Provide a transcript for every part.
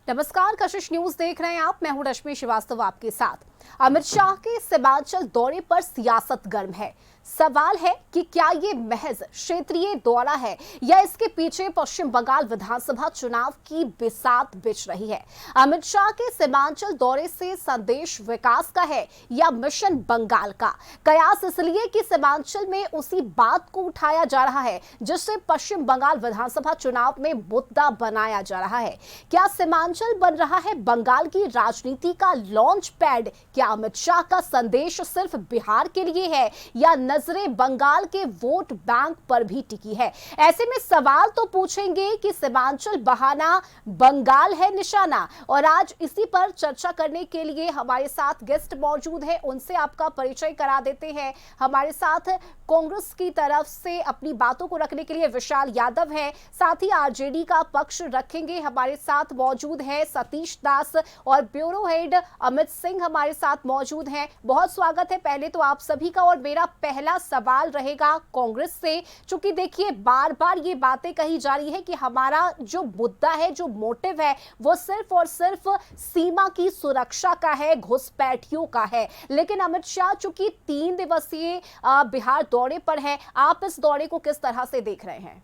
नमस्कार, कशिश न्यूज देख रहे हैं आप। मैं हूं रश्मि श्रीवास्तव आपके साथ। अमित शाह के सीमांचल दौरे पर सियासत गर्म है। सवाल है कि क्या ये महज क्षेत्रीय दौरा है या इसके पीछे पश्चिम बंगाल विधानसभा चुनाव की बिसात बिछ रही है। अमित शाह के सीमांचल दौरे से संदेश विकास का है या मिशन बंगाल का। कयास इसलिए कि सीमांचल में उसी बात को उठाया जा रहा है जिससे पश्चिम बंगाल विधानसभा चुनाव में मुद्दा बनाया जा रहा है। क्या सीमांचल बन रहा है बंगाल की राजनीति का लॉन्च पैड? क्या अमित शाह का संदेश सिर्फ बिहार के लिए है या नजरें बंगाल के वोट बैंक पर भी टिकी है? ऐसे में सवाल तो पूछेंगे कि सीमांचल बहाना, बंगाल है निशाना। और आज इसी पर चर्चा करने के लिए हमारे साथ गेस्ट मौजूद है, उनसे आपका परिचय करा देते हैं। हमारे साथ कांग्रेस की तरफ से अपनी बातों को रखने के लिए विशाल यादव है, साथ ही आरजेडी का पक्ष रखेंगे। हमारे साथ मौजूद है सतीश दास और ब्यूरो हेड अमित सिंह हमारे साथ मौजूद हैं। बहुत स्वागत है पहले तो आप सभी का। और मेरा पहला सवाल रहेगा कांग्रेस से, चूंकि देखिए बार बार ये बातें कही जा रही है कि हमारा जो मुद्दा है, जो मोटिव है, वो सिर्फ और सिर्फ सीमा की सुरक्षा का है, घुसपैठियों का है। लेकिन अमित शाह चूंकि 3 दिवसीय बिहार दौरे पर है, आप इस दौरे को किस तरह से देख रहे हैं?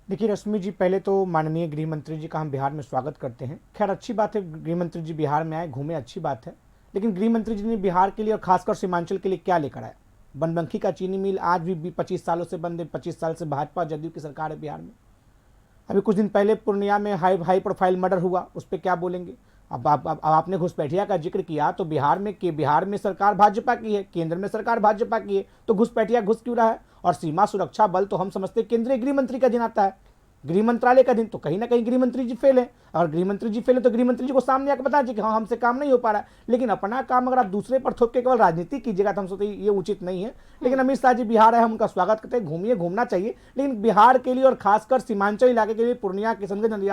देखिए रश्मि जी, पहले तो माननीय गृह मंत्री जी का हम बिहार में स्वागत करते हैं। खैर अच्छी बात है, गृह मंत्री जी बिहार में आए, घूमे, अच्छी बात है। लेकिन गृह मंत्री जी ने बिहार के लिए और खासकर सीमांचल के लिए क्या लेकर आया? बनबंकी का चीनी मिल आज भी 25 सालों से बंद है। 25 साल से भाजपा जदयू की सरकार है बिहार में। अभी कुछ दिन पहले पूर्णिया में हाई प्रोफाइल मर्डर हुआ, उस पर क्या बोलेंगे? अब आपने घुसपैठिया का जिक्र किया तो बिहार में सरकार भाजपा की है, केंद्र में सरकार भाजपा की है, तो घुसपैठिया घुस क्यों रहा है? और सीमा सुरक्षा बल तो हम समझते केंद्रीय गृह मंत्री का दिन आता है, गृह मंत्रालय का दिन, तो कहीं ना कहीं गृह मंत्री जी फेल है। और गृह मंत्री जी फेल है तो गृह मंत्री जी को सामने आकर बता दीजिए कि हाँ हमसे काम नहीं हो पा रहा है। लेकिन अपना काम अगर आप दूसरे पर थोप के केवल राजनीति कीजिएगा तो हम सोचते ये उचित नहीं है। लेकिन अमित शाह जी बिहार है, हम उनका स्वागत करते हैं। घूमिए, घूमना चाहिए, लेकिन बिहार के लिए और खासकर सीमांचल इलाके के लिए पूर्णिया, किशनगंज,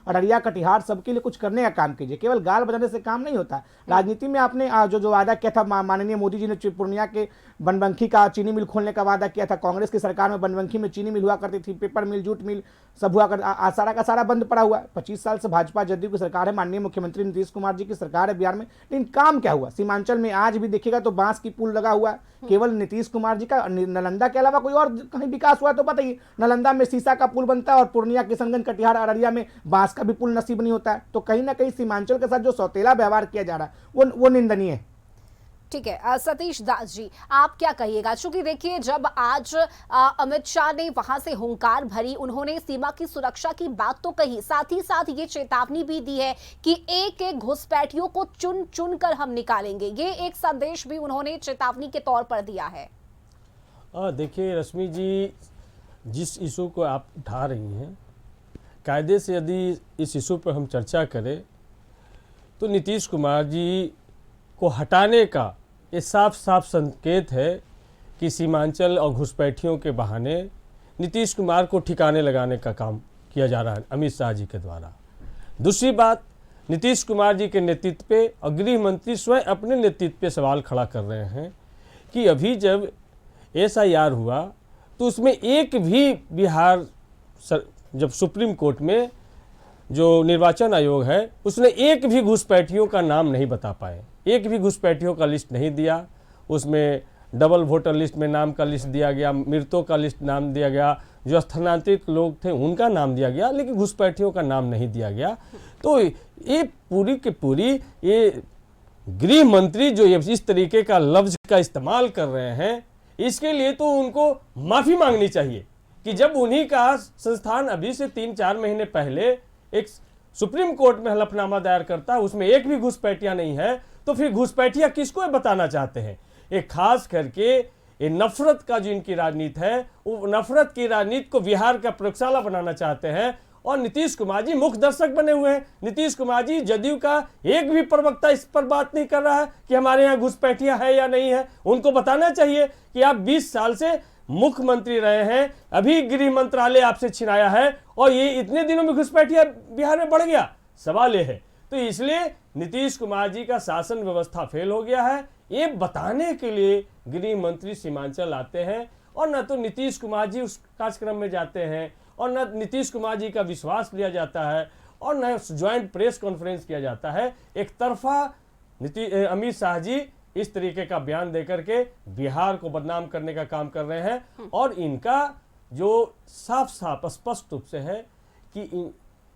अररिया, कटिहार सबके लिए कुछ करने का काम कीजिए। केवल गाल बजाने से काम नहीं होता। राजनीति में आपने जो वादा किया था, माननीय मोदी जी ने पूर्णिया के बनबंकी का चीनी मिल खोलने का वादा किया था। कांग्रेस की सरकार में बनबंकी में चीनी मिल हुआ करती थी, पेपर मिल, जूट मिल सब हुआ कर, सारा का सारा बंद पड़ा हुआ है। 25 साल से भाजपा जदयू की सरकार है, माननीय मुख्यमंत्री नीतीश कुमार जी की सरकार है बिहार में, लेकिन काम क्या हुआ? सीमांचल में आज भी देखिएगा तो बांस की पुल लगा हुआ है। केवल नीतीश कुमार जी का नालंदा के अलावा कोई और कहीं विकास हुआ तो बताइए? नालंदा में शीशा का पुल बनता है और पूर्णिया, किशनगंज, कटिहार, अररिया में बांस का भी पुल नसीब नहीं होता है। तो कहीं ना कहीं सीमांचल के साथ जो सौतेला व्यवहार किया जा रहा है वो निंदनीय है। ठीक है, सतीश दास जी आप क्या कहिएगा? चूंकि देखिए जब आज अमित शाह ने वहां से हुंकार भरी, उन्होंने सीमा की सुरक्षा की बात तो कही, साथ ही साथ ये चेतावनी भी दी है कि एक एक घुसपैठियों को चुन चुन कर हम निकालेंगे। ये एक संदेश भी उन्होंने चेतावनी के तौर पर दिया है। देखिए रश्मि जी, जिस इशू को आप उठा रही हैं, कायदे से यदि इस इशू पर हम चर्चा करें तो नीतीश कुमार जी को हटाने का ये साफ साफ संकेत है कि सीमांचल और घुसपैठियों के बहाने नीतीश कुमार को ठिकाने लगाने का काम किया जा रहा है अमित शाह जी के द्वारा। दूसरी बात, नीतीश कुमार जी के नेतृत्व पे और गृह मंत्री स्वयं अपने नेतृत्व पे सवाल खड़ा कर रहे हैं कि अभी जब SIR हुआ तो उसमें एक भी बिहार जब सुप्रीम कोर्ट में जो निर्वाचन आयोग है उसने एक भी घुसपैठियों का नाम नहीं बता पाए, एक भी घुसपैठियों का लिस्ट नहीं दिया। उसमें डबल वोटर लिस्ट में नाम का लिस्ट दिया गया, मृतों का लिस्ट नाम दिया गया, जो स्थानांतरित लोग थे उनका नाम दिया गया, लेकिन घुसपैठियों का नाम नहीं दिया गया। तो ये पूरी की पूरी ये गृह मंत्री जो ये इस तरीके का लफ्ज का इस्तेमाल कर रहे हैं, इसके लिए तो उनको माफ़ी मांगनी चाहिए कि जब उन्हीं का संस्थान अभी से 3-4 महीने पहले एक सुप्रीम कोर्ट में हलफनामा दायर करता है, उसमें एक भी घुसपैठिया नहीं है, तो फिर घुसपैठिया किसको बताना चाहते हैं? एक खास करके ये नफरत का जो इनकी राजनीति है, वो नफरत की राजनीति को बिहार का प्रयोगशाला बनाना चाहते हैं। और नीतीश कुमार जी मुख्य दर्शक बने हुए हैं। नीतीश कुमार जी जदयू का एक भी प्रवक्ता इस पर बात नहीं कर रहा है कि हमारे यहाँ घुसपैठिया है या नहीं है। उनको बताना चाहिए कि आप 20 साल से मुख्यमंत्री रहे हैं, अभी गृह मंत्रालय आपसे छिनाया है और ये इतने दिनों में घुसपैठिया बिहार में बढ़ गया। सवाल ये है, तो इसलिए नीतीश कुमार जी का शासन व्यवस्था फेल हो गया है। ये बताने के लिए गृह मंत्री सीमांचल आते हैं और न तो नीतीश कुमार जी उस कार्यक्रम में जाते हैं और न नीतीश कुमार जी का विश्वास लिया जाता है और न ज्वाइंट प्रेस कॉन्फ्रेंस किया जाता है। एक तरफा अमित शाह जी इस तरीके का बयान देकर के बिहार को बदनाम करने का काम कर रहे हैं और इनका जो साफ साफ स्पष्ट रूप से है कि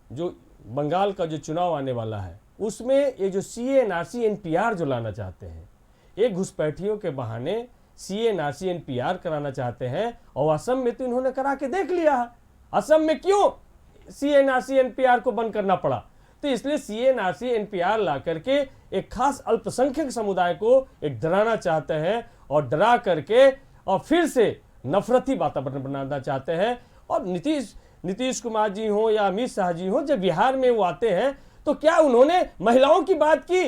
जो बंगाल का जो चुनाव आने वाला है उसमें ये जो CA/NRC NPR जो लाना चाहते हैं, ये घुसपैठियों के बहाने CA/NRC NPR कराना चाहते हैं और असम में तो इन्होंने करा के देख लिया है। असम में क्यों CA/NRC NPR को बंद करना पड़ा? तो इसलिए CA/NRC NPR ला करके एक खास अल्पसंख्यक समुदाय को एक डराना चाहते हैं और डरा करके और फिर से नफरती वातावरण बनाना चाहते हैं। और नीतीश कुमार जी हो या अमित शाह जी हो, जब बिहार में वो आते हैं तो क्या उन्होंने महिलाओं की बात की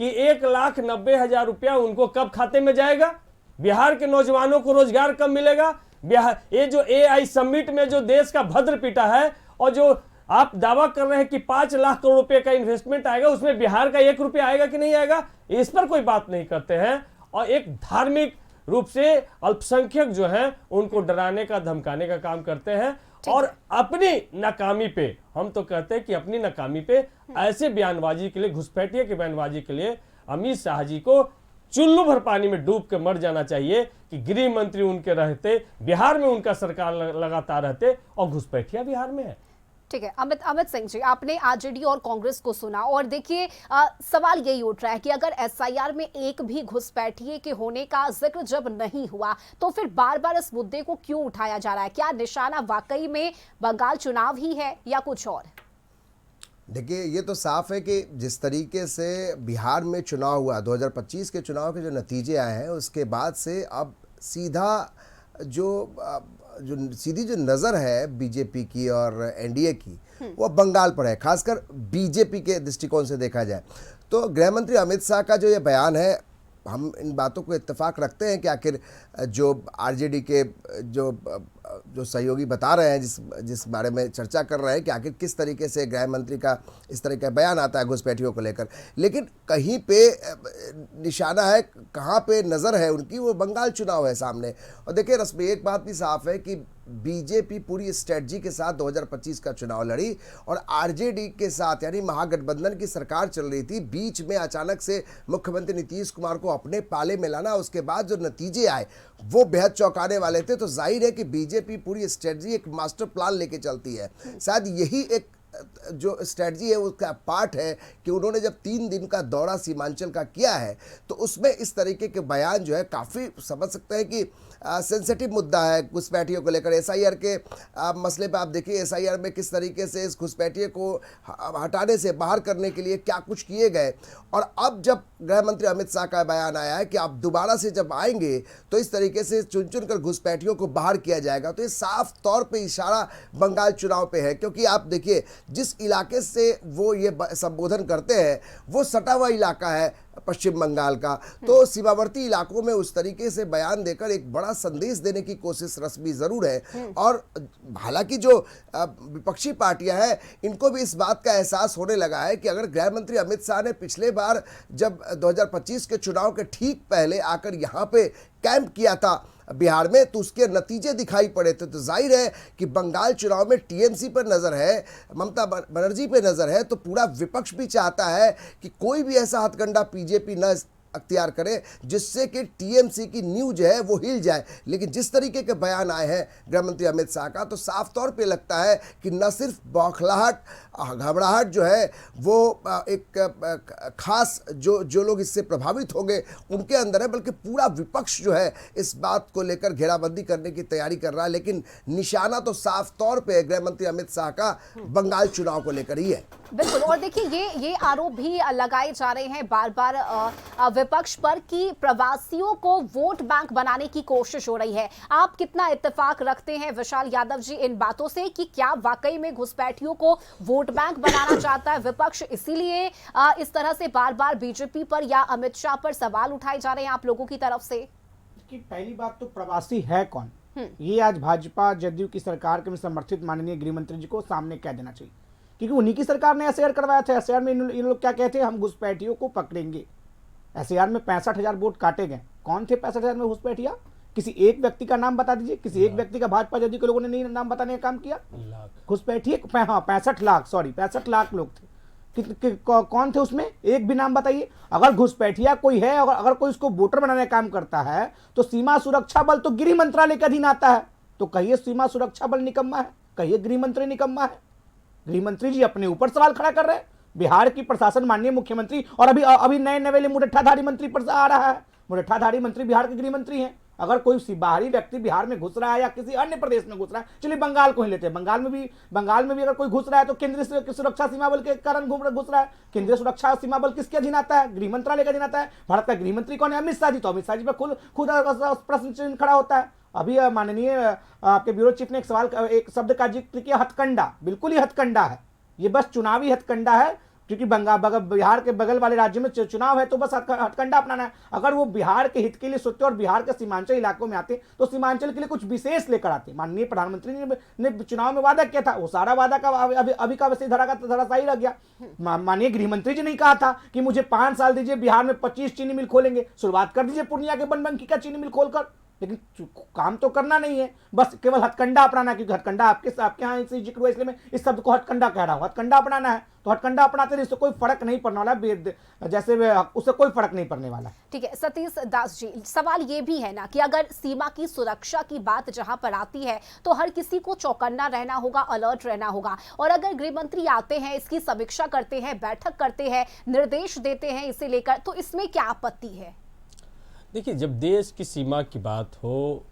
कि 1,90,000 रुपया उनको कब खाते में जाएगा? बिहार के नौजवानों को रोजगार कब मिलेगा? बिहार ये जो AI समिट में जो देश का भद्र पीटा है और जो आप दावा कर रहे हैं कि 5 लाख करोड़ रुपए का इन्वेस्टमेंट आएगा, उसमें बिहार का 1 रुपया आएगा कि नहीं आएगा, इस पर कोई बात नहीं करते हैं। और एक धार्मिक रूप से अल्पसंख्यक जो है उनको डराने का धमकाने का काम करते हैं और अपनी नाकामी पे, हम तो कहते हैं कि अपनी नाकामी पे ऐसे बयानबाजी के लिए, घुसपैठिए के बयानबाजी के लिए अमित शाह जी को चुल्लू भर पानी में डूब के मर जाना चाहिए कि गृह मंत्री उनके रहते, बिहार में उनका सरकार लगातार रहते और घुसपैठिया बिहार में है। ठीक है, अमित सिंह जी, आपने आरजेडी और कांग्रेस को सुना और देखिए सवाल यही उठ रहा है कि अगर SIR में एक भी घुसपैठिए के होने का जिक्र जब नहीं हुआ तो फिर बार बार इस मुद्दे को क्यों उठाया जा रहा है? क्या निशाना वाकई में बंगाल चुनाव ही है या कुछ और? देखिए, ये तो साफ है कि जिस तरीके से बिहार में चुनाव हुआ, 2025 के चुनाव के जो नतीजे आए हैं उसके बाद से अब सीधी जो नज़र है बीजेपी की और NDA की, वो बंगाल पर है, खासकर बीजेपी के दृष्टिकोण से देखा जाए तो। गृह मंत्री अमित शाह का जो ये बयान है, हम इन बातों को इत्तेफाक रखते हैं कि आखिर जो RJD के जो सहयोगी बता रहे हैं, जिस बारे में चर्चा कर रहे हैं कि आखिर किस तरीके से गृह मंत्री का इस तरह का बयान आता है घुसपैठियों को लेकर, लेकिन कहीं पे निशाना है, कहाँ पे नज़र है उनकी, वो बंगाल चुनाव है सामने। और देखिए रश्मि, एक बात भी साफ है कि बीजेपी पूरी स्ट्रेटजी के साथ 2025 का चुनाव लड़ी और RJD के साथ यानी महागठबंधन की सरकार चल रही थी। बीच में अचानक से मुख्यमंत्री नीतीश कुमार को अपने पाले में लाना, उसके बाद जो नतीजे आए वो बेहद चौंकाने वाले थे। तो जाहिर है कि बीजेपी पूरी स्ट्रेटजी एक मास्टर प्लान लेके चलती है। शायद यही एक जो स्ट्रेटजी है उसका पार्ट है कि उन्होंने जब 3 दिन का दौरा सीमांचल का किया है तो उसमें इस तरीके के बयान जो है काफ़ी समझ सकते हैं कि सेंसिटिव मुद्दा है घुसपैठियों को लेकर। SIR के मसले पे आप देखिए SIR में किस तरीके से इस घुसपैठिए को हटाने से बाहर करने के लिए क्या कुछ किए गए। और अब जब गृह मंत्री अमित शाह का बयान आया है कि आप दोबारा से जब आएंगे तो इस तरीके से चुन चुन कर घुसपैठियों को बाहर किया जाएगा, तो ये साफ तौर पे इशारा बंगाल चुनाव पे है। क्योंकि आप देखिए जिस इलाके से वो ये संबोधन करते हैं वो सटा हुआ इलाका है पश्चिम बंगाल का, तो सीमावर्ती इलाकों में उस तरीके से बयान देकर एक बड़ा संदेश देने की कोशिश रस्मी जरूर है। और हालांकि जो विपक्षी पार्टियां हैं इनको भी इस बात का एहसास होने लगा है कि अगर गृह मंत्री अमित शाह ने पिछले बार जब 2025 के चुनाव के ठीक पहले आकर यहाँ पे कैंप किया था बिहार में तो उसके नतीजे दिखाई पड़े थे, तो जाहिर है कि बंगाल चुनाव में TMC पर नज़र है, ममता बनर्जी पे नज़र है, तो पूरा विपक्ष भी चाहता है कि कोई भी ऐसा हथकंडा बीजेपी न अख्तियार करे जिससे कि TMC की न्यूज है वो हिल जाए। लेकिन जिस तरीके के बयान आए हैं गृह मंत्री अमित शाह का, तो साफ तौर पे लगता है कि न सिर्फ बौखलाहट घबराहट जो है वो एक खास जो लोग इससे प्रभावित होंगे उनके अंदर है, बल्कि पूरा विपक्ष जो है इस बात को लेकर घेराबंदी करने की तैयारी कर रहा है। लेकिन निशाना तो साफ तौर पे गृह मंत्री अमित शाह का बंगाल चुनाव को लेकर ही है। बिल्कुल, और देखिए ये आरोप भी लगाए जा रहे हैं बार बार विपक्ष पर कि प्रवासियों को वोट बैंक बनाने की कोशिश हो रही है। आप कितना इत्तेफाक रखते हैं विशाल यादव जी इन बातों से कि क्या वाकई में घुसपैठियों को वोट बैंक बनाना चाहता है विपक्ष, इसीलिए इस तरह से बार बार बीजेपी पर या अमित शाह पर सवाल उठाए जा रहे हैं आप लोगों की तरफ से? कि पहली बात तो प्रवासी है कौन, ये आज भाजपा जदयू की सरकार के समर्थित माननीय गृह मंत्री जी को सामने कह देना चाहिए, क्योंकि उन्हीं की सरकार ने SIR करवाया था। SIR में इन लोग क्या कहते हैं, हम घुसपैठियों को पकड़ेंगे। SIR में 65,000 वोट काटे गए। कौन थे 65,000 में घुसपैठिया? किसी एक व्यक्ति का नाम बता दीजिए, किसी एक व्यक्ति का भाजपा जदयू के लोगों ने नहीं नाम बताने का काम किया। घुसपैठिए, हाँ 65 लाख, सॉरी 65 लाख लोग थे, कौन थे उसमें, एक भी नाम बताइए। अगर घुसपैठिया कोई है, अगर कोई उसको वोटर बनाने का काम करता है तो सीमा सुरक्षा बल तो गृह मंत्रालय के अधीन आता है, तो कहिए सीमा सुरक्षा बल निकम्मा है, कहिए गृह मंत्री निकम्मा है। गृह मंत्री जी अपने ऊपर सवाल खड़ा कर रहे हैं। बिहार की प्रशासन माननीय मुख्यमंत्री और अभी नए नवेले मुरट्ठाधारी मंत्री पर आ रहा है, मुरट्ठाधारी मंत्री बिहार के गृह मंत्री हैं। अगर कोई बाहरी व्यक्ति बिहार में घुस रहा है या किसी अन्य प्रदेश में घुस रहा है, चलिए बंगाल को ही लेते हैं, बंगाल में भी अगर कोई घुस रहा है तो केंद्रीय सुरक्षा सीमा बल के कारण घुस रहा है। केंद्रीय सुरक्षा सीमा बल किसके अधीन आता है? गृह मंत्रालय के अधीन आता है। भारत का गृह मंत्री कौन है? अमित शाह जी। तो अमित शाह जी पर खुद प्रश्न चिन्ह खड़ा होता है। अभी माननीय आपके ब्यूरो चीफ ने एक शब्द का जिक्र किया, हथकंडा। बिल्कुल ही हथकंडा है, ये बस चुनावी हथकंडा है, क्योंकि बिहार के बगल वाले राज्य में चुनाव है तो बस हथकंडा अपनाना है। अगर वो बिहार के हित के लिए सोचते और बिहार के सीमांचल इलाकों में आते तो सीमांचल के लिए कुछ विशेष लेकर आते। माननीय प्रधानमंत्री ने चुनाव में वादा किया था, वो सारा वादा का अभी का वैसे धराशायी रह गया। माननीय गृह मंत्री जी ने कहा था कि मुझे 5 साल दीजिए, बिहार में 25 चीनी मिल खोलेंगे। शुरुआत कर दीजिए पूर्णिया के बनबंकी का चीनी मिल खोलकर, लेकिन काम तो करना नहीं है, बस केवल हथकंडा अपनाना। क्योंकि हथकंडा आपके यहाँ इसी जिक्र हुआ, इसलिए मैं इस शब्द को हथकंडा कह रहा हूँ। हथकंडा अपनाना है तो हथकंडा अपनाते इससे कोई फर्क नहीं पड़ने वाला, जैसे उससे कोई फर्क नहीं पड़ने वाला। ठीक है सतीश दास जी, सवाल ये भी है ना कि अगर सीमा की सुरक्षा की बात जहां पर आती है तो हर किसी को चौकन्ना रहना होगा, अलर्ट रहना होगा। और अगर गृह मंत्री आते हैं, इसकी समीक्षा करते हैं, बैठक करते हैं, निर्देश देते हैं इसे लेकर, तो इसमें क्या आपत्ति है? देखिए, जब देश की सीमा की बात हो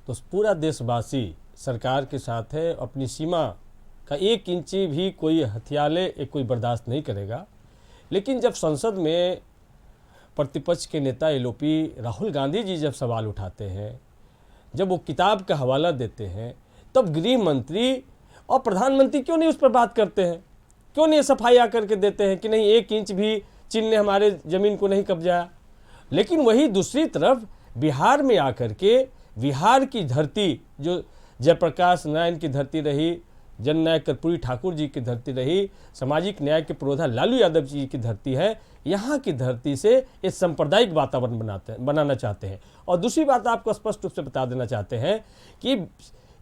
तो पूरा देशवासी सरकार के साथ है। अपनी सीमा का 1 इंची भी कोई हथियाले कोई बर्दाश्त नहीं करेगा। लेकिन जब संसद में प्रतिपक्ष के नेता एलओपी राहुल गांधी जी जब सवाल उठाते हैं, जब वो किताब का हवाला देते हैं, तब गृह मंत्री और प्रधानमंत्री क्यों नहीं उस पर बात करते हैं? क्यों नहीं सफाई आकर के देते हैं कि नहीं 1 इंच भी चीन ने हमारे ज़मीन को नहीं कब्जाया? लेकिन वही दूसरी तरफ बिहार में आकर के बिहार की धरती जो जयप्रकाश नारायण की धरती रही, जननायक कर्पूरी ठाकुर जी की धरती रही, सामाजिक न्याय के पुरोधा लालू यादव जी की धरती है, यहाँ की धरती से एक सांप्रदायिक वातावरण बनाना चाहते हैं। और दूसरी बात आपको स्पष्ट रूप से बता देना चाहते हैं कि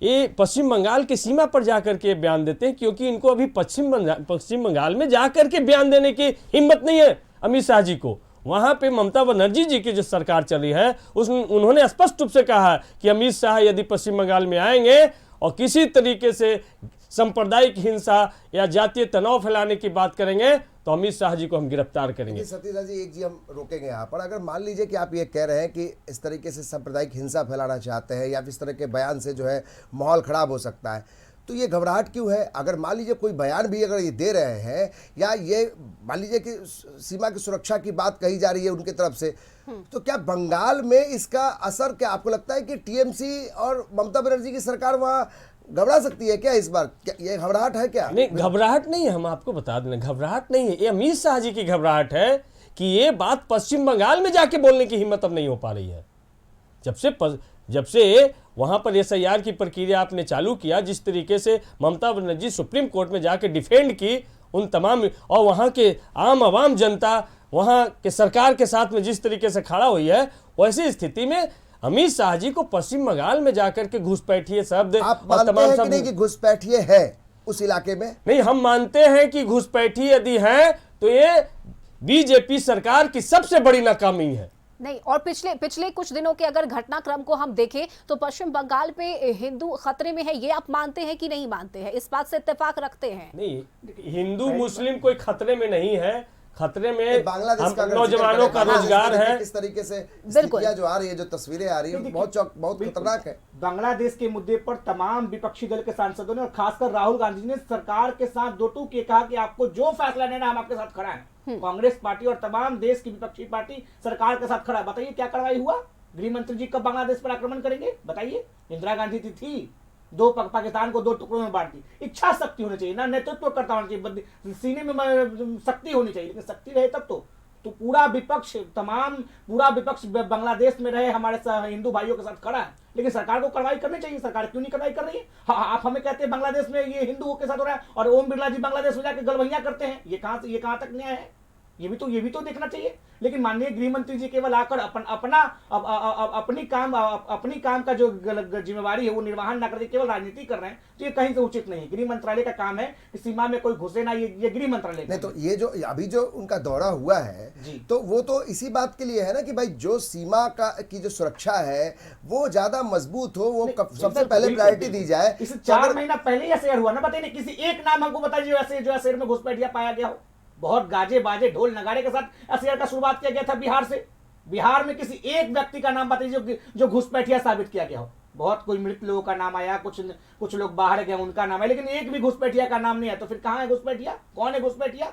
ये पश्चिम बंगाल की सीमा पर जाकर के बयान देते हैं, क्योंकि इनको अभी पश्चिम बंगाल में जाकर के बयान देने की हिम्मत नहीं है अमित शाह जी को। वहाँ पे ममता बनर्जी जी की जो सरकार चल रही है उन्होंने स्पष्ट रूप से कहा कि अमित शाह यदि पश्चिम बंगाल में आएंगे और किसी तरीके से सांप्रदायिक हिंसा या जातीय तनाव फैलाने की बात करेंगे तो अमित शाह जी को हम गिरफ्तार करेंगे। सतीश जी, एक जी हम रोकेंगे यहाँ पर। अगर मान लीजिए कि आप ये कह रहे हैं कि इस तरीके से सांप्रदायिक हिंसा फैलाना चाहते हैं या इस तरह के बयान से जो है माहौल खराब हो सकता है, तो ये घबराहट क्यों है? अगर मान लीजिए कोई बयान भी अगर ये दे रहे हैं या ये मान लीजिए कि सीमा की सुरक्षा की बात कही जा रही है उनकी तरफ से, तो क्या बंगाल में इसका असर, क्या आपको लगता है कि टीएमसी और ममता बनर्जी की सरकार वहाँ घबरा सकती है क्या इस बार? क्या ये घबराहट है क्या? नहीं, घबराहट नहीं है, हम आपको बता दें, घबराहट नहीं है। ये अमित शाह जी की घबराहट है कि ये बात पश्चिम बंगाल में जाके बोलने की हिम्मत अब नहीं हो पा रही है। जब से वहां पर एसआईआर की प्रक्रिया आपने चालू किया, जिस तरीके से ममता बनर्जी सुप्रीम कोर्ट में जाके डिफेंड की उन तमाम, और वहां के आवाम जनता वहां के सरकार के साथ में जिस तरीके से खड़ा हुई है, वैसी स्थिति में अमित शाह जी को पश्चिम बंगाल में जाकर के घुसपैठिए शब्द आप मानते हैं कि नहीं कि घुसपैठिए है उस इलाके में? नहीं, हम मानते हैं कि घुसपैठी यदि है तो ये बीजेपी सरकार की सबसे बड़ी नाकामी है। नहीं, और पिछले कुछ दिनों के अगर घटनाक्रम को हम देखें तो पश्चिम बंगाल में हिंदू खतरे में है, ये आप मानते हैं कि नहीं मानते हैं? इस बात से इत्तेफाक रखते हैं? नहीं, हिंदू मुस्लिम कोई खतरे में नहीं है। खतरे में बांग्लादेश का नौजवानों का रोजगार है। किस तरीके से स्थितियां जो आ रही है, जो तस्वीरें आ रही है, बहुत खतरनाक है। बांग्लादेश के मुद्दे पर तमाम विपक्षी दल के सांसदों ने और खासकर राहुल गांधी ने सरकार के साथ दो टूक के कहा कि आपको जो फैसला लेना हम आपके साथ खड़ा है। कांग्रेस पार्टी और तमाम देश की विपक्षी पार्टी सरकार के साथ खड़ा है। बताइए क्या कार्रवाई हुआ? गृह मंत्री जी कब बांग्लादेश पर आक्रमण करेंगे? बताइए। इंदिरा गांधी थी, पाकिस्तान को 2 टुकड़ों में बांट दी। इच्छा शक्ति होनी चाहिए ना, नेतृत्व करता होना चाहिए, सीने में शक्ति होनी चाहिए। लेकिन शक्ति रहे तब तो पूरा विपक्ष बांग्लादेश में रहे हमारे हिंदू भाइयों के साथ खड़ा है। लेकिन सरकार को कार्रवाई करनी चाहिए। सरकार क्यों नहीं कार्रवाई कर रही है? आप हमें कहते हैं बांग्लादेश में ये हिंदुओं के साथ हो रहा है और ओम बिरला जी बांग्लादेश में जाकर गलबैया करते हैं। ये कहां तक न्याय है? ये भी तो देखना चाहिए। लेकिन माननीय गृह मंत्री जी केवल आकर अपनी काम का जो जिम्मेवारी है वो निर्वहन ना करके केवल राजनीति कर रहे हैं, तो ये कहीं से उचित नहीं। गृह मंत्रालय का काम है कि सीमा में कोई घुसे ना, ये गृह मंत्रालय नहीं। तो ये जो अभी जो उनका दौरा हुआ है तो वो तो इसी बात के लिए है ना कि भाई जो सीमा की जो सुरक्षा है वो ज्यादा मजबूत हो, वो सबसे पहले प्रायोरिटी दी जाए। इस 4 महीना पहले ही शेयर हुआ ना, बताइए किसी एक नाम हमको बताइए ऐसे जो शेर में घुसपैठिया पाया गया हो। बहुत गाजे बाजे ढोल नगाड़े के साथ एसआईआर का शुरुआत किया गया था बिहार से। बिहार में किसी एक व्यक्ति का नाम बताइए जो घुसपैठिया साबित किया गया हो। बहुत कोई मृत लोगों का नाम आया, कुछ लोग बाहर गए उनका नाम है, लेकिन एक भी घुसपैठिया का नाम नहीं है। तो फिर कहां है घुसपैठिया, कौन है घुसपैठिया?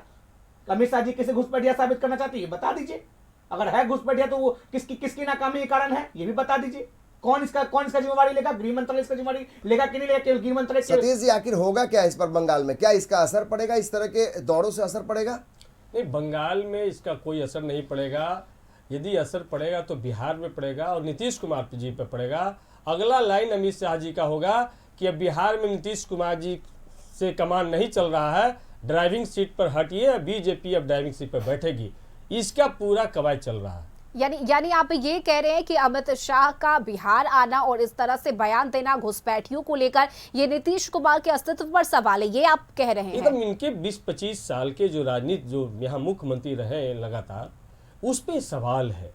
अमित शाह जी किसे घुसपैठिया साबित करना चाहती है, बता दीजिए। अगर है घुसपैठिया तो वो किसकी नाकामी के कारण है, ये भी बता दीजिए। कौन इसका जिम्मेवारी लेगा? गृह मंत्रालय इसका जिम्मेवारी लेगा कि नहीं लेगा? केवल गृह मंत्रालय। सतीश जी, आखिर होगा क्या इस पर बंगाल में? क्या इसका असर पड़ेगा? इस तरह के दौरों से असर पड़ेगा? नहीं, बंगाल में इसका कोई असर नहीं पड़ेगा। यदि असर पड़ेगा तो बिहार में पड़ेगा और नीतीश कुमार जी पे पड़ेगा। अगला लाइन अमित शाह जी का होगा कि अब बिहार में नीतीश कुमार जी से कमान नहीं चल रहा है, ड्राइविंग सीट पर हटिए, बीजेपी अब ड्राइविंग सीट पर बैठेगी। इसका पूरा कवायद चल रहा है। यानी आप ये कह रहे हैं कि अमित शाह का बिहार आना और इस तरह से बयान देना घुसपैठियों को लेकर ये नीतीश कुमार के अस्तित्व पर सवाल है, ये आप कह रहे हैं? एकदम इनके 20-25 साल के जो राजनीति जो यहाँ मुख्यमंत्री रहे लगातार, उस पे सवाल है।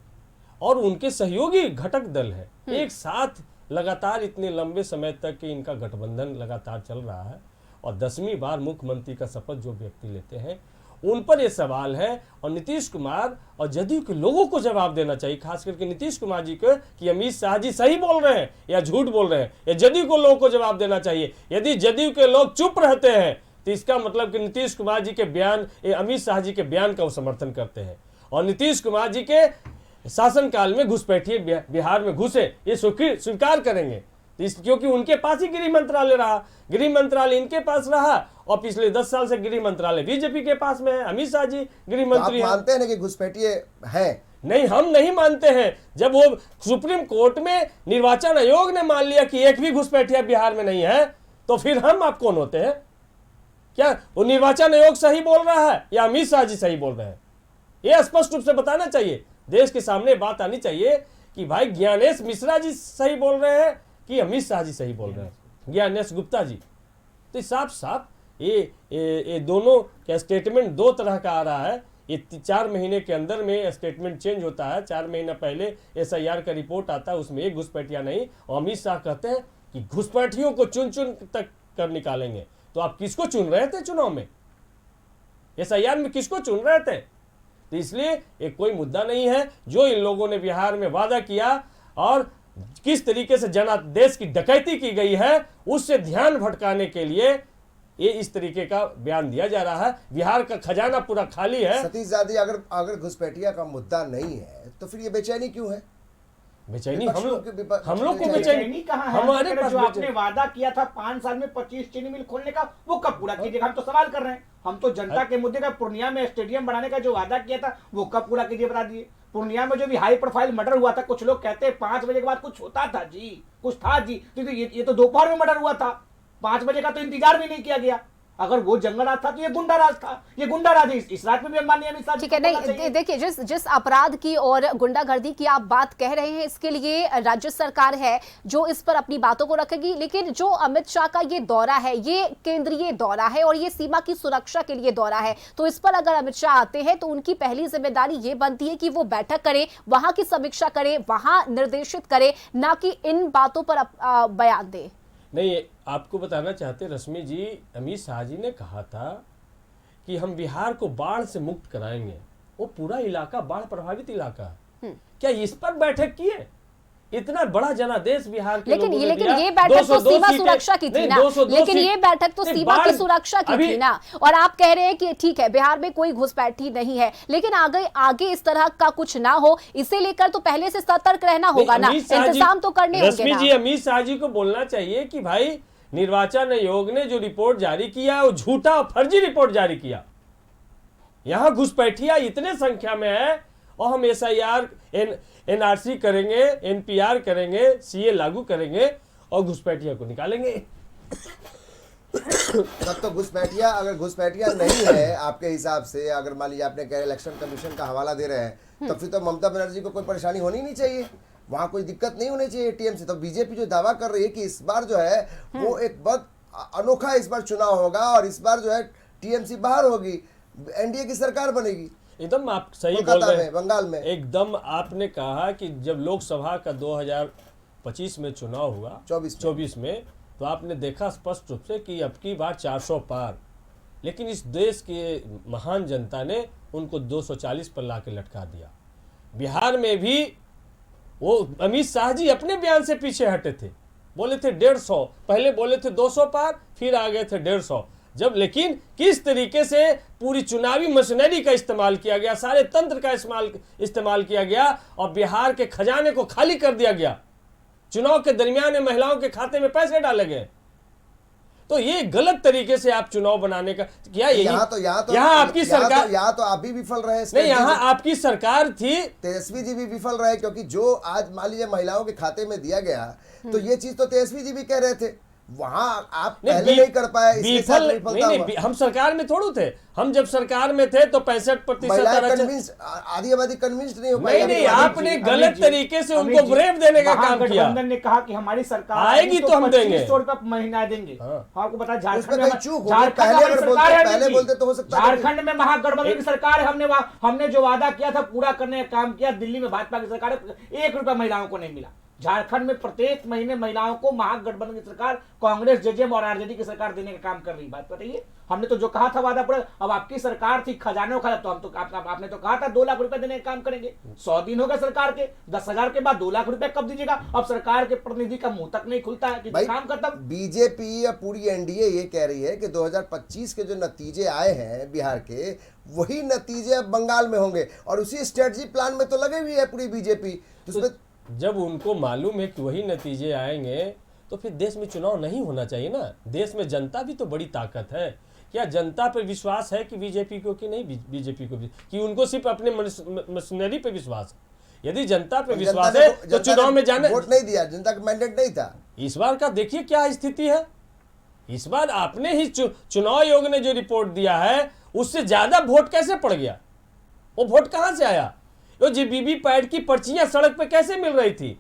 और उनके सहयोगी घटक दल है, एक साथ लगातार इतने लंबे समय तक कि इनका गठबंधन लगातार चल रहा है और 10वीं बार मुख्यमंत्री का शपथ जो व्यक्ति लेते हैं उन पर यह सवाल है। और नीतीश कुमार और जदयू के लोगों को जवाब देना चाहिए, खास करके नीतीश कुमार जी को, कि अमित शाह जी सही बोल रहे हैं या झूठ बोल रहे हैं। या जदयू को लोगों को जवाब देना चाहिए। यदि जदयू के लोग चुप रहते हैं तो इसका मतलब कि नीतीश कुमार जी के बयान, अमित शाह जी के बयान का वो समर्थन करते हैं। और नीतीश कुमार जी के शासनकाल में घुसपैठिए बिहार में घुसे, ये स्वीकार करेंगे क्योंकि उनके पास ही गृह मंत्रालय रहा, गृह मंत्रालय इनके पास रहा और पिछले 10 साल से गृह मंत्रालय बीजेपी के पास में है। अमित शाह जी गृह मंत्री आप मानते हैं कि घुसपैठिए हैं? नहीं, हम नहीं मानते हैं। जब वो सुप्रीम कोर्ट में निर्वाचन आयोग ने मान लिया कि एक भी घुसपैठिया बिहार में नहीं है, तो फिर हम आप कौन होते हैं? क्या वो निर्वाचन आयोग सही बोल रहा है या अमित शाह जी सही बोल रहे हैं? ये स्पष्ट रूप से बताना चाहिए, देश के सामने बात आनी चाहिए कि भाई ज्ञानेश मिश्रा जी सही बोल रहे हैं कि अमित शाह जी सही बोल रहे हैं, ज्ञानेश गुप्ता जी। तो साफ साफ ये दोनों का स्टेटमेंट दो तरह का आ रहा है। ये 4 महीने के अंदर में स्टेटमेंट चेंज होता है। 4 महीना पहले एसआईआर का रिपोर्ट आता है, उसमें एक घुसपैठिया नहीं, और अमित शाह कहते हैं कि घुसपैठियों को चुन तक कर निकालेंगे। तो आप किसको चुन रहे थे चुनाव में? एसआईआर में किसको चुन रहे थे? तो इसलिए एक कोई मुद्दा नहीं है। जो इन लोगों ने बिहार में वादा किया और किस तरीके से जनादेश की डकैती की गई है, उससे ध्यान भटकाने के लिए ये इस तरीके का बयान दिया जा रहा है। बिहार का खजाना पूरा खाली है। सतीश जादी, अगर घुसपैठिया का मुद्दा नहीं है तो फिर ये बेचैनी क्यों है? बेचैनी हम लोग को बेचैनी कहाँ है? हमारे पास जो आपने वादा किया था 5 साल में 25 चीनी मिल खोलने का, वो कब पूरा कीजिएगा? हम तो सवाल कर रहे हैं। हम तो जनता के मुद्दे का, पूर्णिया में स्टेडियम बनाने का जो वादा किया था वो कब पूरा कीजिए, बता दीजिए। पूर्णिया में जो भी हाई प्रोफाइल मर्डर हुआ था, कुछ लोग कहते हैं 5 बजे के बाद कुछ होता था जी, कुछ था जी, तो ये तो दोपहर में मर्डर हुआ था। 5 बजे का तो इंतजार भी नहीं किया गया। अगर वो जंगल राज था तो ये गुंडा राज था, ये गुंडा राज है। इस रात में भी माननीय अमित शाह। ठीक है, नहीं देखिए, जिस अपराध की और गुंडागर्दी की आप बात कह रहे हैं, इसके लिए राज्य सरकार है जो इस पर अपनी बातों को रखेगी। लेकिन जो अमित शाह का ये दौरा है, ये केंद्रीय दौरा है और ये सीमा की सुरक्षा के लिए दौरा है। तो इस पर अगर अमित शाह आते हैं तो उनकी पहली जिम्मेदारी ये बनती है कि वो बैठक करें, वहां की समीक्षा करें, वहां निर्देशित करें, ना कि इन बातों पर बयान दे। नहीं, आपको बताना चाहते रश्मि जी, अमित शाह जी ने कहा था कि हम बिहार को बाढ़ से मुक्त कराएंगे। वो पूरा इलाका बाढ़ प्रभावित इलाका है। क्या इस पर बैठक की है? इतना बड़ा जनादेश बिहार के लोगों ने दिया। लेकिन ये बैठक तो सीमा सुरक्षा की थी ना। लेकिन ये बैठक तो सीमा की सुरक्षा की थी ना। और आप कह रहे हैं कि ठीक है, बिहार में कोई घुसपैठी नहीं है, लेकिन आगे इस तरह का कुछ ना हो, इसे लेकर तो पहले से सतर्क रहना होगा ना, इंतजाम तो करने होंगे रश्मि जी, अमित शाह जी को बोलना चाहिए कि भाई निर्वाचन आयोग ने जो रिपोर्ट जारी किया वो झूठा और फर्जी रिपोर्ट जारी किया। यहां घुसपैठिया इतने संख्या में है और हम एसआईआर एनआरसी करेंगे, एनपीआर करेंगे, सीए लागू करेंगे और घुसपैठिया को निकालेंगे। तब तो घुसपैठिया, अगर घुसपैठिया नहीं है आपके हिसाब से, अगर मान लीजिए आपने कह इलेक्शन कमीशन का हवाला दे रहे हैं, तो फिर तो ममता बनर्जी को कोई परेशानी होनी नहीं चाहिए, वहां कोई दिक्कत नहीं होनी चाहिए एटीएम से। तो बीजेपी जो दावा कर रही है कि इस बार जो है वो एक बहुत अनोखा इस बार चुनाव होगा और इस बार जो है टीएमसी बाहर होगी, एनडीए की सरकार बनेगी। एकदम आप सही बोल कोलकाता रहे में, हैं, बंगाल में। एकदम आपने कहा कि जब लोकसभा का 2025 में चुनाव हुआ, 24 में, तो आपने देखा स्पष्ट रूप से कि अब की बार 400 पार, लेकिन इस देश के महान जनता ने उनको 240 पर ला के लटका दिया। बिहार में भी वो अमित शाह जी अपने बयान से पीछे हटे थे, बोले थे 150, पहले बोले थे 200 पार, फिर आ गए थे 150। जब लेकिन किस तरीके से पूरी चुनावी मशीनरी का इस्तेमाल किया गया, सारे तंत्र का इस्तेमाल किया गया और बिहार के खजाने को खाली कर दिया गया, चुनाव के दरमियान में महिलाओं के खाते में पैसे डाले गए। तो ये गलत तरीके से आप चुनाव बनाने का क्या, यहाँ आपकी सरकार, यहाँ तो आप भी विफल रहे, नहीं यहाँ आपकी सरकार थी, तेजस्वी जी भी विफल रहे, क्योंकि जो आज मान लीजिए महिलाओं के खाते में दिया गया, तो ये चीज तो तेजस्वी जी भी कह रहे थे, वहां आप पहले नहीं कर पाए, नहीं, हम सरकार में थोड़ू थे, हम जब सरकार में थे तो 65% आधी आबादी कन्विंस्ड नहीं हो पाई। नहीं, आपने गलत तरीके से उनको ब्रेव देने का काम किया। गठबंधन ने कहा कि हमारी सरकार आएगी तो हम देंगे, 2500 रुपये महीना देंगे। आपको पता झारखंड पहले बोलते तो हो सकता है, झारखंड में महागठबंधन की सरकार है, हमने जो वादा किया था पूरा करने का काम किया। दिल्ली में भाजपा की सरकार है, 1 रुपया महिलाओं को नहीं मिला। झारखंड में प्रत्येक महीने महिलाओं को महागठबंधन की सरकार, कांग्रेस, जेजेएम और आरजेडी की सरकार देने का काम कर रही। बात बताइए, हमने तो जो कहा था वादा पूरा, अब आपकी सरकार थी खजाने खा, तो हम तो आपने तो कहा था 2 लाख रुपए देने का काम करेंगे। 100 दिन हो गए सरकार के, 10,000 के बाद 2 लाख रुपए कब दीजिएगा? अब सरकार के प्रतिनिधि का मुंह तक नहीं खुलता है कि काम खत्म। बीजेपी या पूरी एनडीए ये कह रही है कि 2025 के जो नतीजे आए हैं बिहार के, वही नतीजे अब बंगाल में होंगे और उसी स्ट्रेटजी प्लान में तो लगे हुई है पूरी बीजेपी। जब उनको मालूम है कि वही नतीजे आएंगे तो फिर देश में चुनाव नहीं होना चाहिए ना। देश में जनता भी तो बड़ी ताकत है। क्या जनता पर विश्वास है कि बीजेपी को, कि नहीं बीजेपी को, कि उनको सिर्फ अपने मशीनरी पे विश्वास है? यदि जनता पे विश्वास है तो चुनाव में जाने, वोट नहीं दिया, जनता का मैंडेट नहीं था। इस बार का देखिए क्या स्थिति है। इस बार आपने ही चुनाव आयोग ने जो रिपोर्ट दिया है उससे ज्यादा वोट कैसे पड़ गया? वो वोट कहां से आया? वो जी वीवीपैट की पर्चियां सड़क पे कैसे मिल रही थी?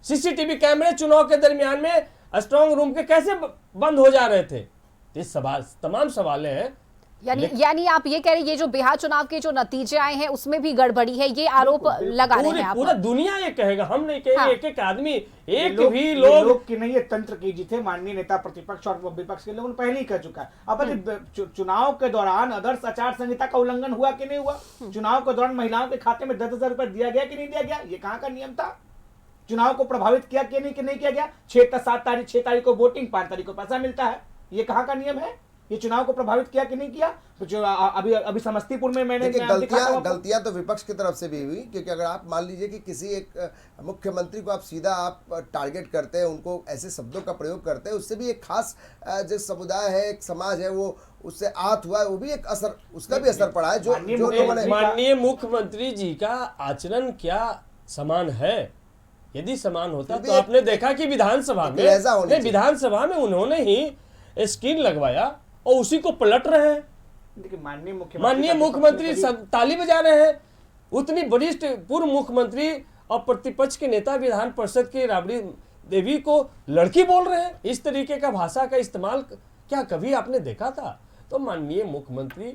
सीसीटीवी कैमरे चुनाव के दरमियान में स्ट्रांग रूम के कैसे बंद हो जा रहे थे? ये सवाल, तमाम सवाल हैं। यानी आप ये कह रहे हैं ये जो बिहार चुनाव के जो नतीजे आए हैं उसमें भी गड़बड़ी है, ये आरोप लगा रहे हैं आप? पूरा दुनिया ये कहेगा, हम नहीं कहेंगे। हाँ। एक आदमी, एक भी लोग की नहीं, ये तंत्र की जीत है। माननीय नेता प्रतिपक्ष और विपक्ष के लोग पहले ही कह चुका है। अब चुनाव के दौरान आदर्श आचार संहिता का उल्लंघन हुआ कि नहीं हुआ? चुनाव के दौरान महिलाओं के खाते में 10,000 रुपए दिया गया कि नहीं दिया गया? ये कहाँ का नियम था? चुनाव को प्रभावित किया कि नहीं किया गया? 6 तारीख को वोटिंग, 5 तारीख को पैसा मिलता है, ये कहाँ का नियम है? ये चुनाव को प्रभावित किया कि नहीं किया? तो जो अभी समस्तीपुर में मैंने गलतियां तो विपक्ष की तरफ से भी हुई, क्योंकि अगर आप मान लीजिए कि किसी एक मुख्यमंत्री को आप सीधा टारगेट करते हैं, उनको ऐसे शब्दों का प्रयोग करते हैं, उससे भी एक खास जो समुदाय है, एक समाज है, वो उससे आहत हुआ है, वो भी एक असर, उसका भी असर पड़ा है। जो लोगों ने, माननीय मुख्यमंत्री जी का आचरण क्या समान है? यदि समान होता तो आपने देखा कि विधानसभा में उन्होंने ही स्क्रीन लगवाया और उसी को पलट रहे हैं। देखिए, माननीय मुख्यमंत्री ताली बजा रहे हैं। उतनी वरिष्ठ पूर्व मुख्यमंत्री और प्रतिपक्ष के नेता विधान परिषद की राबड़ी देवी को लड़की बोल रहे हैं। इस तरीके का भाषा का इस्तेमाल क्या कभी आपने देखा था? तो माननीय मुख्यमंत्री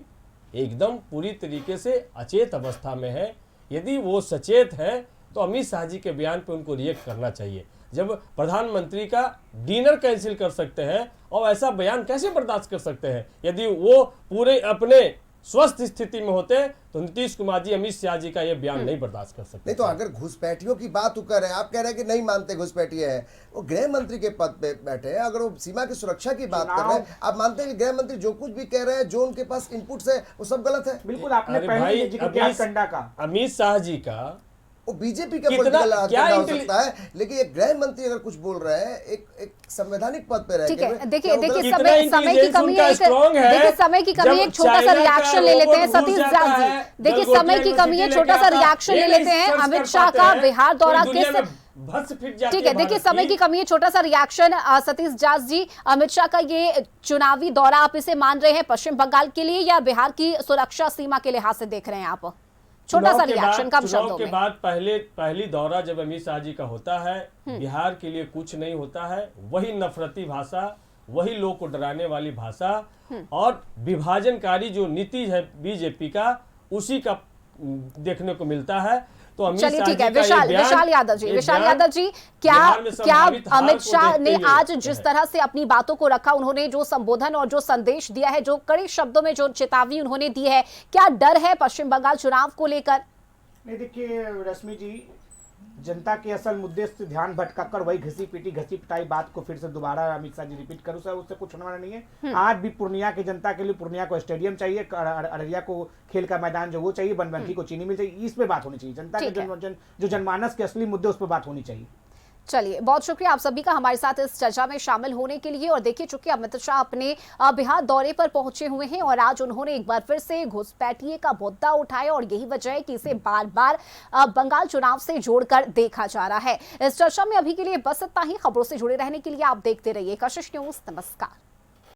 एकदम पूरी तरीके से अचेत अवस्था में है। यदि वो सचेत है तो अमित शाह जी के बयान पे उनको रिएक्ट करना चाहिए। जब प्रधानमंत्री का डिनर कैंसिल कर सकते हैं और ऐसा बयान कैसे बर्दाश्त कर सकते हैं? यदि वो पूरे अपने स्वस्थ स्थिति में होते तो नीतीश कुमार जी अमित शाह जी का ये बयान नहीं बर्दाश्त कर सकते। नहीं तो अगर घुसपैठियों की बात कर रहे हैं, आप कह रहे हैं कि नहीं मानते घुसपैठिए हैं, वो गृह मंत्री के पद पे बैठे हैं। अगर वो सीमा की सुरक्षा की बात कर रहे हैं, आप मानते हैं कि गृह मंत्री जो कुछ भी कह रहे हैं, जो उनके पास इनपुट्स है, वो सब गलत है? बिल्कुल, आपने पहले जिक्र किया कंडा का, अमित शाह जी का, वो बीजेपी का पॉलिटिकल एजेंडा हो सकता है, लेकिन एक गृह मंत्री अगर कुछ बोल रहे हैं एक संवैधानिक पद पे रहे। ठीक है, देखिए समय की कमी है, देखिए समय की कमी है, एक छोटा सा रिएक्शन ले लेते हैं सतीश जाट जी। देखिए समय की कमी है, छोटा सा रिएक्शन ले लेते हैं। अमित शाह का बिहार दौरा बस फिट जाती ठीक है, देखिए समय की कमी है, छोटा सा रिएक्शन सतीश जास जी, अमित शाह का ये चुनावी दौरा आप इसे मान रहे हैं पश्चिम बंगाल के लिए या बिहार की सुरक्षा सीमा के लिहाज से देख रहे हैं आप? छोटा सा रिएक्शन कम शब्दों के में। बाद पहली दौरा जब अमित शाह जी का होता है, बिहार के लिए कुछ नहीं होता है, वही नफरती भाषा, वही लोग को डराने वाली भाषा और विभाजनकारी जो नीति है बीजेपी का, उसी का देखने को मिलता है। तो अमित चलिए शाह ठीक है, जी का ये विशाल यादव जी, क्या बिहार में संभावित हार अमित को शाह देखते ने हुए आज है। जिस तरह से अपनी बातों को रखा, उन्होंने जो संबोधन और जो संदेश दिया है, जो कड़े शब्दों में जो चेतावनी उन्होंने दी है, क्या डर है पश्चिम बंगाल चुनाव को लेकर? नहीं, देखिए रश्मि जी, जनता के असल मुद्दे से ध्यान भटकाकर वही घसी पिटाई बात को फिर से दोबारा अमित शाह जी रिपीट करूँ सर, उससे कुछ होने वाला नहीं है। आज भी पूर्णिया की जनता के लिए पूर्णिया को स्टेडियम चाहिए, अररिया को खेल का मैदान जो वो चाहिए, बनबंकी को चीनी मिल चाहिए, इस पे बात होनी चाहिए। जनता के जो जनमानस के असली मुद्दे उस पर बात होनी चाहिए। चलिए, बहुत शुक्रिया आप सभी का हमारे साथ इस चर्चा में शामिल होने के लिए। और देखिए, चूंकि अमित शाह अपने बिहार दौरे पर पहुंचे हुए हैं और आज उन्होंने एक बार फिर से घुसपैठिए का मुद्दा उठाया और यही वजह है कि इसे बार बार बंगाल चुनाव से जोड़कर देखा जा रहा है। इस चर्चा में अभी के लिए बस इतना ही। खबरों से जुड़े रहने के लिए आप देखते रहिए कशिश न्यूज। नमस्कार।